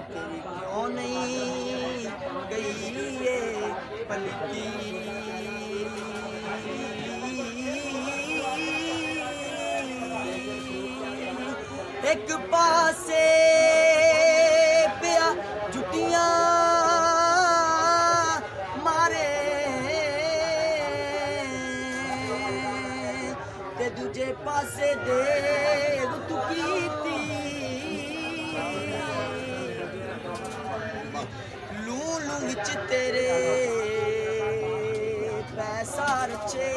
तेरी क्यों नहीं गई ये पलकी। एक पासे पिया जुटियां मारे ते दूजे पासे देव तू कीती। लू लू विच तेरे पैसा रचे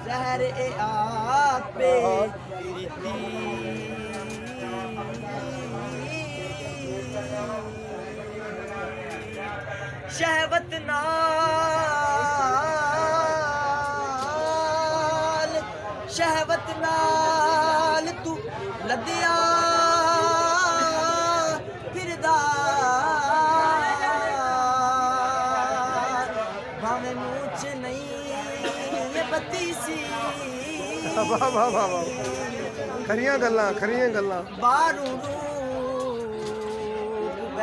जहर ए आपे रीती। शहवत नाल तू लदिया फिरदा भावे मुँह च नहीं ये बत्ती सी। वाह वाह वाह वाह खरियां गल्लां बारू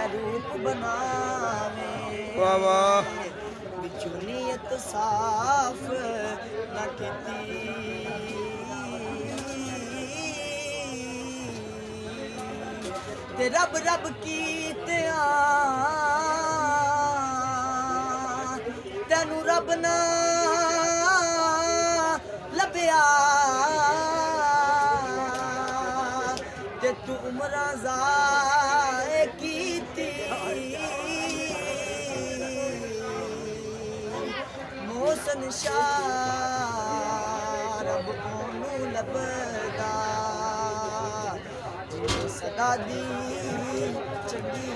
रूप बनावे वाह वाह बिचू नीयत साफ ना कीती। ते रब रब कीते तेनू रब ना लभ्या ते तू उमरां ज़ाए कीती। मोहसन शाह रब ओनू लभदा जिन्ने सदा दी चंगी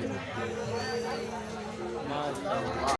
नीति।